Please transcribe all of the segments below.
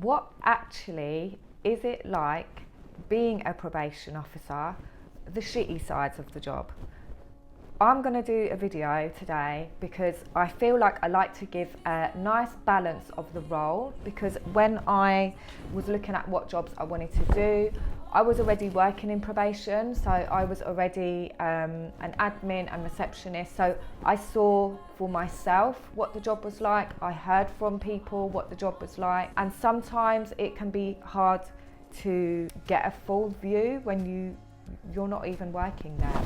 what actually is it like being a probation officer, the shitty sides of the job. I'm going to do a video today because I feel like I like to give a nice balance of the role, because when I was looking at what jobs I wanted to do, I was already working in probation, so I was already an admin and receptionist, so I saw for myself what the job was like. I heard from people what the job was like, and sometimes it can be hard to get a full view when you're not even working there.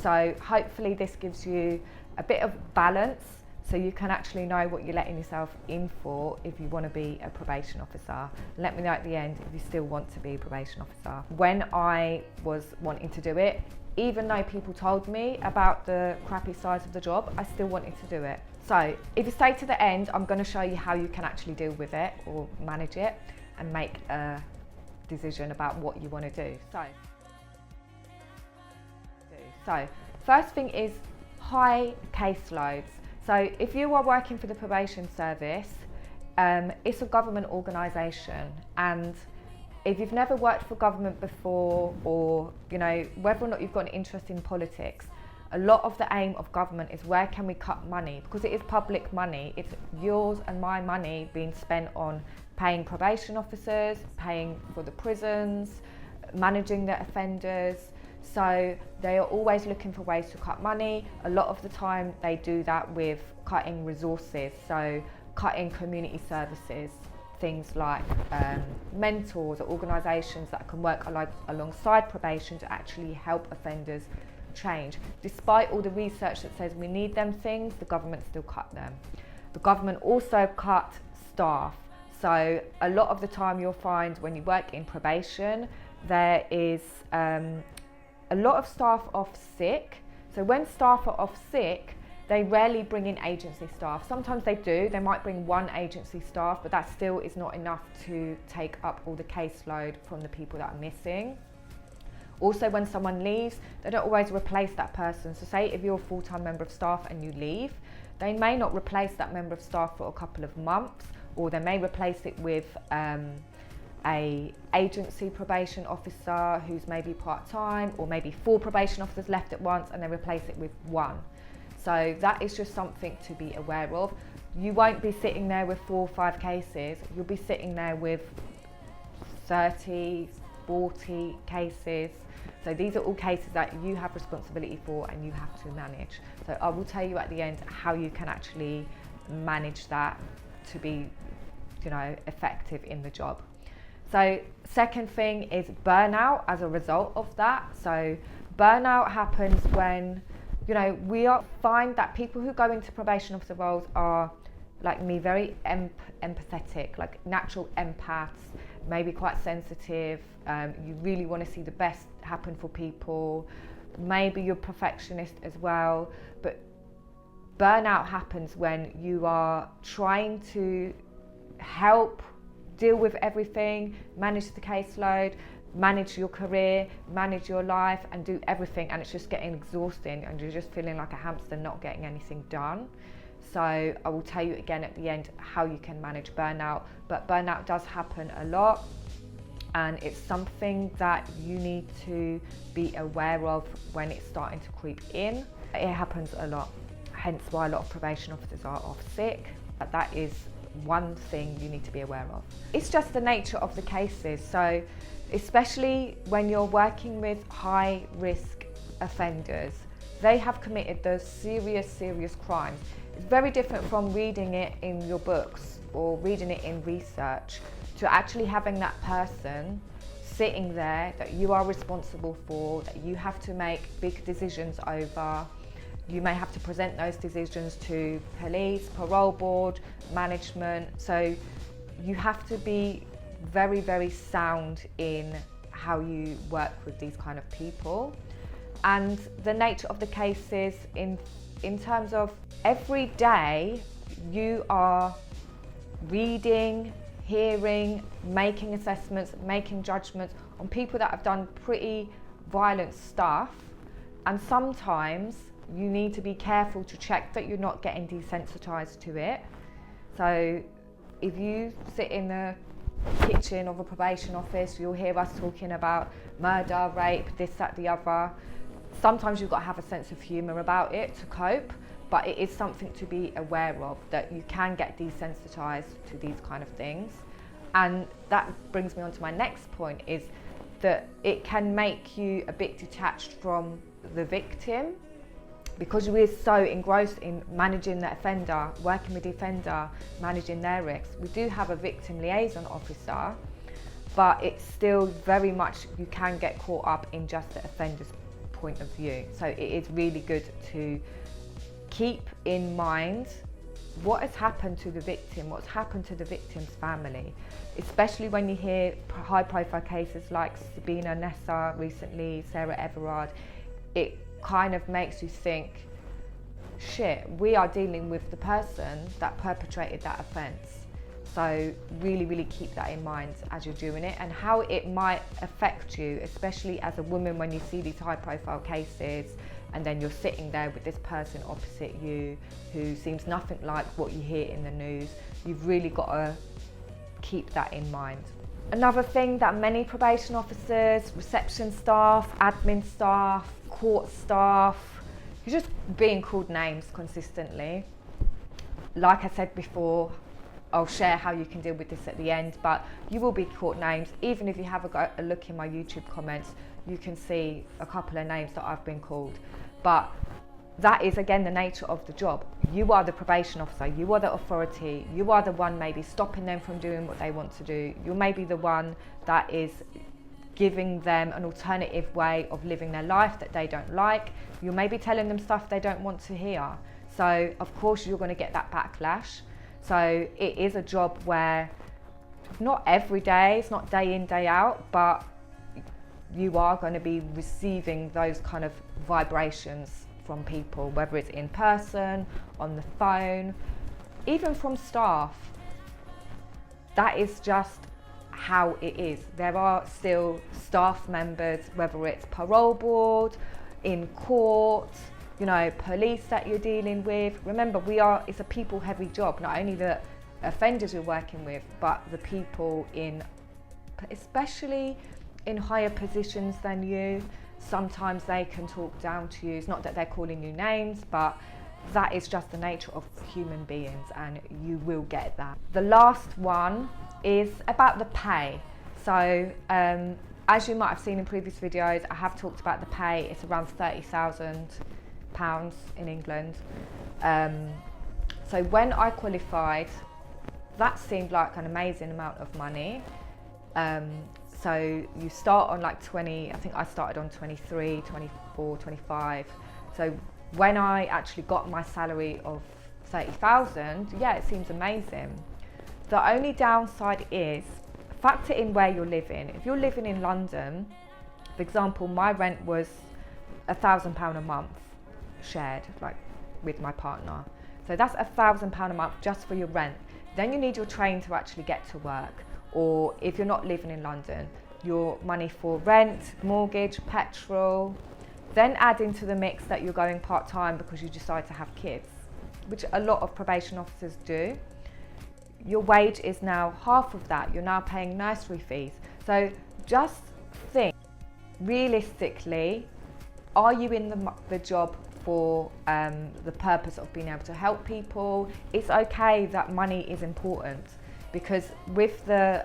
So hopefully this gives you a bit of balance so you can actually know what you're letting yourself in for if you want to be a probation officer. Let me know at the end if you still want to be a probation officer. When I was wanting to do it, even though people told me about the crappy sides of the job, I still wanted to do it. So if you stay to the end, I'm going to show you how you can actually deal with it or manage it and make a decision about what you want to do. So first thing is high caseloads. So if you are working for the probation service, it's a government organisation, and if you've never worked for government before, or whether or not you've got an interest in politics, a lot of the aim of government is where can we cut money, because it is public money. It's yours and my money being spent on paying probation officers, paying for the prisons, managing the offenders. So they are always looking for ways to cut money. A lot of the time they do that with cutting resources, so cutting community services, things like mentors or organisations that can work alongside probation to actually help offenders change. Despite all the research that says we need them things, the government still cut them. The government also cut staff. So a lot of the time you'll find when you work in probation, there is a lot of staff off sick. So when staff are off sick, they rarely bring in agency staff. Sometimes they do, they might bring one agency staff, but that still is not enough to take up all the caseload from the people that are missing. Also, when someone leaves, they don't always replace that person. So say if you're a full-time member of staff and you leave, they may not replace that member of staff for a couple of months, or they may replace it with a agency probation officer who's maybe part-time, or maybe 4 probation officers left at once and they replace it with 1. So that is just something to be aware of. You won't be sitting there with 4 or 5 cases, you'll be sitting there with 30, 40 cases. So these are all cases that you have responsibility for and you have to manage. So I will tell you at the end how you can actually manage that to be, effective in the job. So second thing is burnout as a result of that. So burnout happens when, we find that people who go into probation officer roles are, like me, very empathetic, like natural empaths, maybe quite sensitive. You really want to see the best happen for people. Maybe you're perfectionist as well. But burnout happens when you are trying to help deal with everything, manage the caseload, manage your career, manage your life, and do everything, and it's just getting exhausting and you're just feeling like a hamster not getting anything done. So I will tell you again at the end how you can manage burnout, but burnout does happen a lot and it's something that you need to be aware of when it's starting to creep in. It happens a lot, hence why a lot of probation officers are off sick, but that is one thing you need to be aware of. It's just the nature of the cases. So especially when you're working with high risk offenders, they have committed those serious crimes. It's very different from reading it in your books or reading it in research to actually having that person sitting there that you are responsible for, that you have to make big decisions over. You may have to present those decisions to police, parole board, management. So you have to be very sound in how you work with these kind of people. And the nature of the cases in terms of every day you are reading, hearing, making assessments, making judgments on people that have done pretty violent stuff. And sometimes you need to be careful to check that you're not getting desensitized to it. So if you sit in the kitchen of a probation office, you'll hear us talking about murder, rape, this, that, the other. Sometimes you've got to have a sense of humour about it to cope, but it is something to be aware of, that you can get desensitised to these kind of things. And that brings me on to my next point, is that it can make you a bit detached from the victim, because we're so engrossed in managing the offender, working with the offender, managing their risks. We do have a victim liaison officer, but it's still very much, you can get caught up in just the offender's point of view. So it is really good to keep in mind what has happened to the victim, what's happened to the victim's family, especially when you hear high profile cases like Sabina Nessa recently, Sarah Everard. It kind of makes you think, shit, we are dealing with the person that perpetrated that offence. So really, really keep that in mind as you're doing it, and how it might affect you, especially as a woman, when you see these high profile cases and then you're sitting there with this person opposite you who seems nothing like what you hear in the news. You've really got to keep that in mind. Another thing that many probation officers, reception staff, admin staff, court staff, you're just being called names consistently. Like I said before, I'll share how you can deal with this at the end, but you will be called names. Even if you have a look in my YouTube comments, you can see a couple of names that I've been called. But that is, again, the nature of the job. You are the probation officer, you are the authority, you are the one maybe stopping them from doing what they want to do. You're maybe the one that is giving them an alternative way of living their life that they don't like. You're maybe telling them stuff they don't want to hear. So of course you're going to get that backlash. So it is a job where not every day, it's not day in, day out, but you are going to be receiving those kind of vibrations from people, whether it's in person, on the phone, even from staff. That is just how it is. There are still staff members, whether it's parole board, in court, you know, police that you're dealing with. Remember, it's a people heavy job, not only the offenders you're working with, but the people in, especially in higher positions than you. Sometimes they can talk down to you. It's not that they're calling you names, but that is just the nature of human beings, and you will get that. The last one is about the pay. So as you might have seen in previous videos, I have talked about the pay. It's around £30,000 in England. So when I qualified, that seemed like an amazing amount of money. So you start on like 20, I think I started on 23, 24, 25. So when I actually got my salary of 30,000, yeah, it seems amazing. The only downside is, factor in where you're living. If you're living in London, for example, my rent was £1,000 a month shared, like with my partner. So that's £1,000 a month just for your rent. Then you need your train to actually get to work. Or if you're not living in London, your money for rent, mortgage, petrol. Then add into the mix that you're going part-time because you decide to have kids, which a lot of probation officers do. Your wage is now half of that. You're now paying nursery fees. So just think, realistically, are you in the job for the purpose of being able to help people? It's okay that money is important, because with the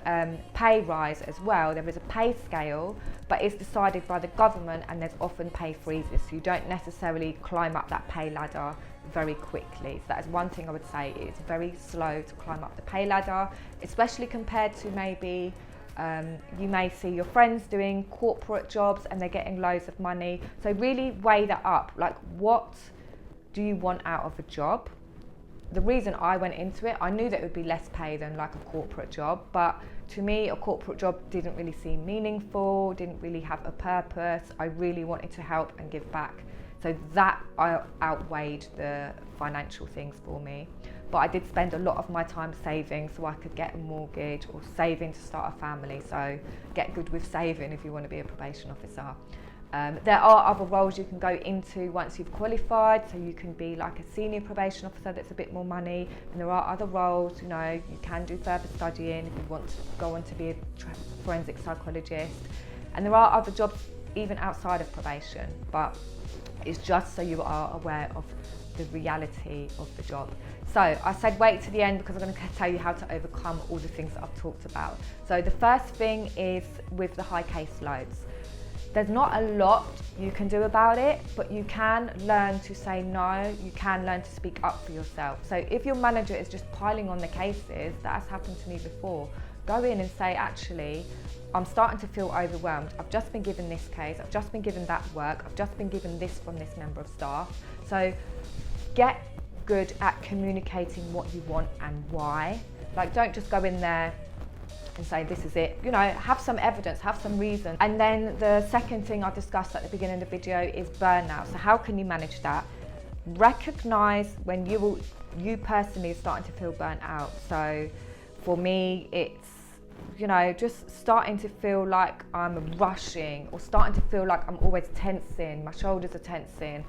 pay rise as well, there is a pay scale, but it's decided by the government, and there's often pay freezes. So you don't necessarily climb up that pay ladder very quickly. So that is one thing I would say. It's very slow to climb up the pay ladder, especially compared to maybe you may see your friends doing corporate jobs and they're getting loads of money. So really weigh that up. Like, what do you want out of a job? The reason I went into it, I knew that it would be less pay than like a corporate job, but to me a corporate job didn't really seem meaningful, didn't really have a purpose. I really wanted to help and give back. So that outweighed the financial things for me. But I did spend a lot of my time saving so I could get a mortgage, or saving to start a family. So get good with saving if you want to be a probation officer. There are other roles you can go into once you've qualified, so you can be like a senior probation officer, that's a bit more money, and there are other roles, you know, you can do further studying if you want to go on to be a forensic psychologist, and there are other jobs even outside of probation, but it's just so you are aware of the reality of the job. So I said wait to the end because I'm going to tell you how to overcome all the things that I've talked about. So the first thing is with the high caseloads. There's not a lot you can do about it, but you can learn to say no, you can learn to speak up for yourself. So if your manager is just piling on the cases, that has happened to me before, go in and say, actually, I'm starting to feel overwhelmed. I've just been given this case, I've just been given that work, I've just been given this from this member of staff. So get good at communicating what you want and why. Like, don't just go in there and say this is it, you know, have some evidence, have some reason. And then the second thing I discussed at the beginning of the video is burnout. So how can you manage that? Recognize when you personally are starting to feel burnt out. So for me, it's, you know, just starting to feel like I'm rushing, or starting to feel like I'm always tensing, my shoulders are tensing,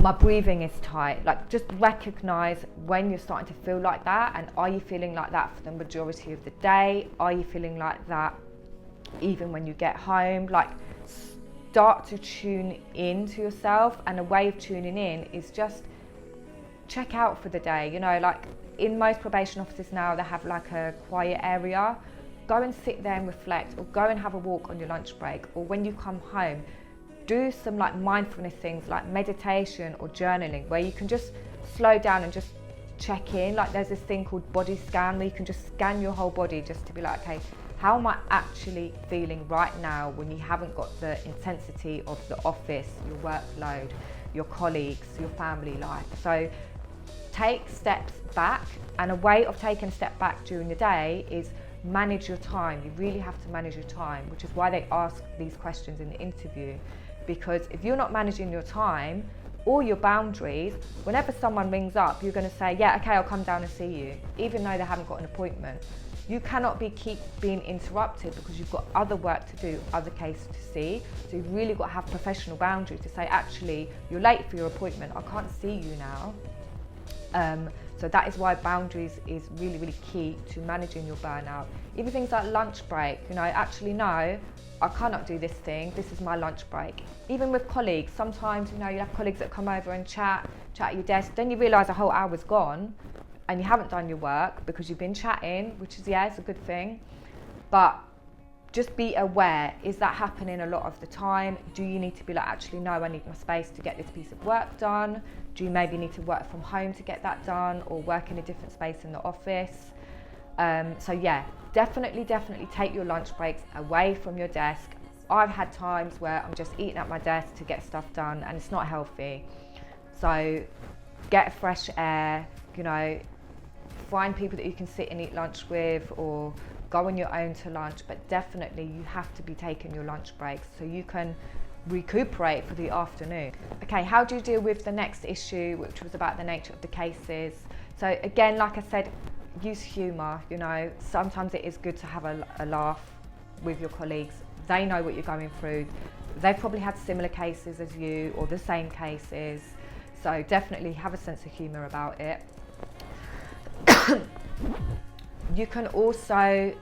my breathing is tight. Like, just recognize when you're starting to feel like that, and are you feeling like that for the majority of the day? Are you feeling like that even when you get home? Like, start to tune in to yourself, and a way of tuning in is just check out for the day. You know, like in most probation offices now, they have like a quiet area. Go and sit there and reflect, or go and have a walk on your lunch break, or when you come home, do some like mindfulness things like meditation or journaling, where you can just slow down and just check in. Like, there's this thing called body scan, where you can just scan your whole body just to be like, okay, how am I actually feeling right now, when you haven't got the intensity of the office, your workload, your colleagues, your family life. So take steps back, and a way of taking a step back during the day is manage your time. You really have to manage your time, which is why they ask these questions in the interview. Because if you're not managing your time or your boundaries, whenever someone rings up, you're going to say, yeah, okay, I'll come down and see you, even though they haven't got an appointment. You cannot keep being interrupted because you've got other work to do, other cases to see. So you've really got to have professional boundaries to say, actually, you're late for your appointment, I can't see you now. So that is why boundaries is really, really key to managing your burnout. Even things like lunch break, you know, actually no, I cannot do this thing, this is my lunch break. Even with colleagues, sometimes, you know, you have colleagues that come over and chat at your desk, then you realise a whole hour's gone and you haven't done your work because you've been chatting, which is, yeah, it's a good thing. But just be aware, is that happening a lot of the time? Do you need to be like, actually, no, I need my space to get this piece of work done? Do you maybe need to work from home to get that done, or work in a different space in the office? So yeah, definitely take your lunch breaks away from your desk. I've had times where I'm just eating at my desk to get stuff done, and it's not healthy. So get fresh air, you know, find people that you can sit and eat lunch with, or go on your own to lunch, but definitely you have to be taking your lunch breaks so you can recuperate for the afternoon. Okay, how do you deal with the next issue, which was about the nature of the cases? So again, like I said, use humour, you know, sometimes it is good to have a laugh with your colleagues. They know what you're going through. They've probably had similar cases as you, or the same cases. So definitely have a sense of humour about it. You can also,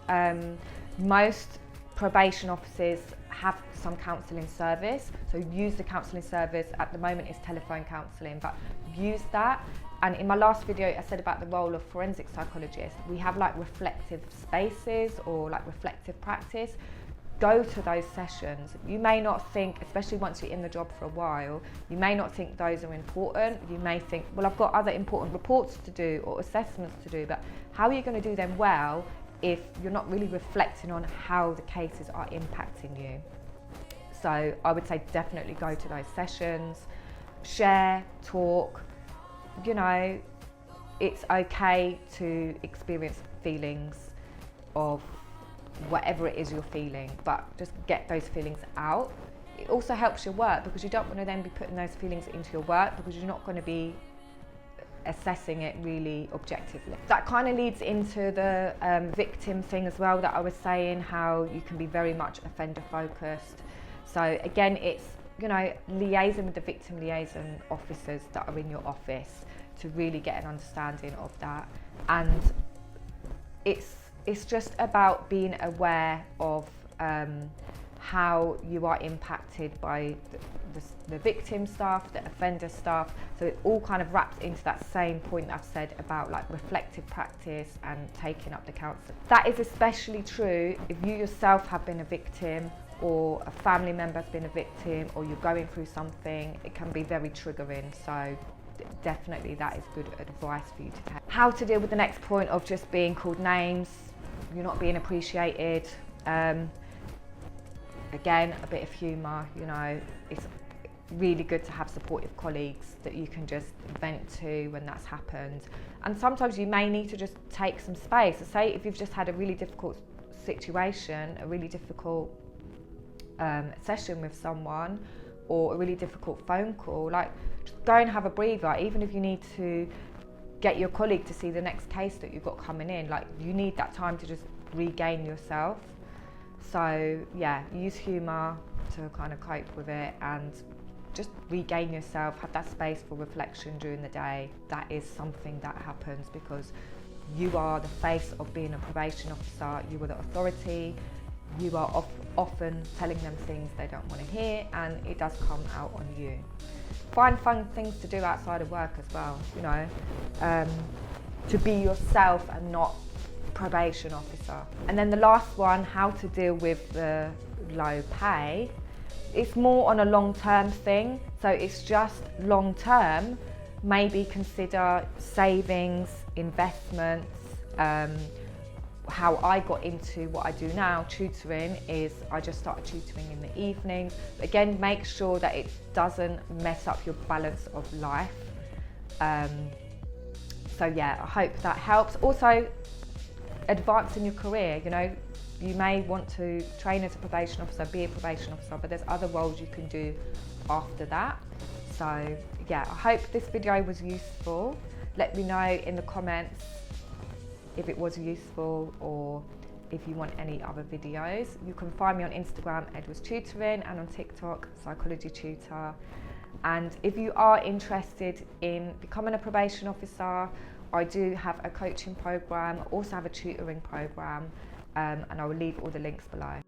most probation offices have some counselling service, so use the counselling service. At the moment it's telephone counselling, but use that. And in my last video I said about the role of forensic psychologists. We have like reflective spaces, or like reflective practice. Go to those sessions. You may not think, especially once you're in the job for a while, you may not think those are important. You may think, well, I've got other important reports to do or assessments to do, but how are you going to do them well if you're not really reflecting on how the cases are impacting you? So I would say definitely go to those sessions, share, talk. You know, it's okay to experience feelings of whatever it is you're feeling, but just get those feelings out. It also helps your work, because you don't want to then be putting those feelings into your work, because you're not going to be assessing it really objectively. That kind of leads into the victim thing as well, that I was saying, how you can be very much offender focused. So again, it's, you know, liaising with the victim liaison officers that are in your office to really get an understanding of that. And it's just about being aware of how you are impacted by the victim staff, the offender staff. So it all kind of wraps into that same point I've said about like reflective practice and taking up the counsel. That is especially true if you yourself have been a victim, or a family member has been a victim, or you're going through something. It can be very triggering. So definitely that is good advice for you to take. How to deal with the next point of just being called names, you're not being appreciated. Again, a bit of humour, you know, it's really good to have supportive colleagues that you can just vent to when that's happened. And sometimes you may need to just take some space. So say if you've just had a really difficult situation, a really difficult session with someone, or a really difficult phone call, like just go and have a breather. Even if you need to get your colleague to see the next case that you've got coming in, like you need that time to just regain yourself. So yeah, use humour to kind of cope with it and just regain yourself, have that space for reflection during the day. That is something that happens because you are the face of being a probation officer, you are the authority, you are often telling them things they don't want to hear, and it does come out on you. Find fun things to do outside of work as well, you know, to be yourself and not probation officer. And then the last one, how to deal with the low pay. It's more on a long-term thing, so it's just long-term. Maybe consider savings, investments. How I got into what I do now, tutoring, is I just started tutoring in the evenings. Again, make sure that it doesn't mess up your balance of life. So yeah, I hope that helps. Also, advance in your career, you know, you may want to train as a probation officer, be a probation officer, but there's other roles you can do after that. So yeah, I hope this video was useful. Let me know in the comments if it was useful, or if you want any other videos. You can find me on Instagram, Edwards Tutoring, and on TikTok, Psychology Tutor. And if you are interested in becoming a probation officer, I do have a coaching program, I also have a tutoring program, and I will leave all the links below.